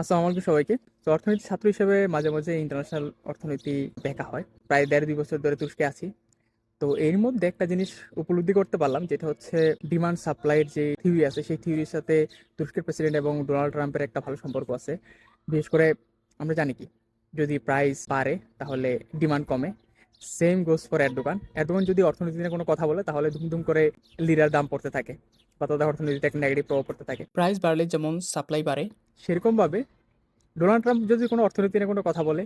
আসসালামু আলাইকুম সবাইকে। তো অর্থনীতি ছাত্র হিসেবে মাঝে মাঝে ইন্টারন্যাশনাল অর্থনীতি দেখা হয়। প্রায় ১.৫-২ বছর ধরে তুরস্কে আছি। তো এর মধ্যে একটা জিনিস উপলব্ধি করতে পারলাম, যেটা হচ্ছে ডিমান্ড সাপ্লাই এর যে থিওরি আছে, সেই থিওরির সাথে তুরস্কের প্রেসিডেন্ট এবং ডোনাল্ড ট্রাম্পের একটা ভালো সম্পর্ক আছে। বিশেষ করে আমরা জানি কি, যদি প্রাইস বাড়ে তাহলে ডিমান্ড কমে। Same goes for Erdogan. Erdogan যদি অর্থনীতি নিয়ে কোনো কথা বলে তাহলে দুম করে লিরার দাম পড়তে থাকে বা তাদের অর্থনীতিতে একটা নেগেটিভ প্রভাব পড়তে থাকে। প্রাইস বাড়লে যেমন সাপ্লাই বাড়ে, সেরকমভাবে ডোনাল্ড ট্রাম্প যদি কোনো অর্থনীতি নিয়ে কোনো কথা বলে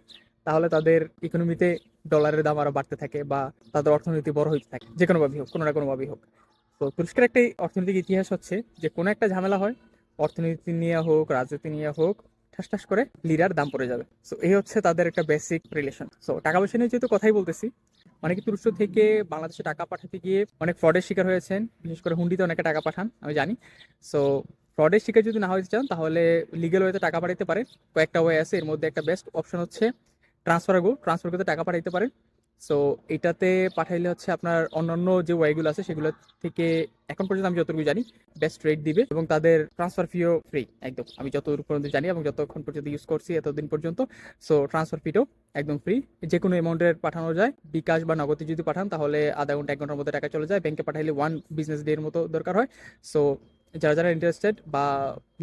তাহলে তাদের ইকোনমিতে ডলারের দাম আরো বাড়তে থাকে বা তাদের অর্থনীতি বড় হইতে থাকে, যে কোনোভাবেই হোক, কোনো না কোনোভাবেই হোক। তো তুরস্কের একটা অর্থনৈতিক ইতিহাস হচ্ছে যে কোনো একটা ঝামেলা হয়, অর্থনীতি নিয়ে হোক, রাজনীতি নিয়ে হোক, ঠাস ঠাস করে লিরার দাম পড়ে যাবে। সো এই হচ্ছে তাদের একটা বেসিক রিলেশন। সো টাকা পয়সা নিয়ে যেহেতু কথাই বলতেছি, অনেকে তুরস্ক থেকে বাংলাদেশে টাকা পাঠাতে গিয়ে অনেক ফ্রডের শিকার হয়েছেন। বিশেষ করে হুন্ডিতে অনেকে টাকা পাঠান, আমি জানি। সো ফ্রডের শিকার যদি না হতে চান তাহলে লিগেল ওয়েতে টাকা পাঠাতে পারেন। কয়েকটা ওয়ে আছে, এর মধ্যে একটা বেস্ট অপশন হচ্ছে ট্রান্সফার করতে টাকা পাঠাইতে পারেন। সো এটাতে পাঠাইলে হচ্ছে আপনার অন্যান্য যে ওয়েগুলো আছে সেগুলো থেকে এখন পর্যন্ত আমি যতটুকু জানি বেস্ট রেট দিবে, এবং তাদের ট্রান্সফার ফিও ফ্রি একদম, আমি যতটুকু পর্যন্ত জানি এবং যতক্ষণ পর্যন্ত ইউজ করছি এতদিন পর্যন্ত। সো ট্রান্সফার ফিটাও একদম ফ্রি। যে কোনো অ্যামাউন্টের পাঠানো যায়, বিকাশ বা নগদে যদি পাঠান তাহলে আধা ঘন্টা 1 ঘন্টার মধ্যে টাকা চলে যায়। ব্যাংকে পাঠাইলে 1 বিজনেস ডে এর মতো দরকার হয়। সো যারা যারা ইন্টারেস্টেড বা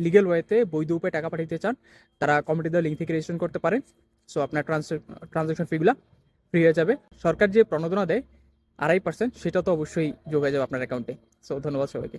লিগেল ওয়েতে বৈধ উপায়ে টাকা পাঠাতে চান, তারা কমিটি দেওয়া লিঙ্ক থেকে রেজিস্ট্রেশন করতে পারেন। সো আপনার ট্রানজাকশন ফিগুলা ফ্রি হয়ে যাবে। সরকার যে প্রণোদনা দেয় 2.5%, সেটা তো অবশ্যই যোগ হয়ে যাবে আপনার অ্যাকাউন্টে। সো ধন্যবাদ সবাইকে।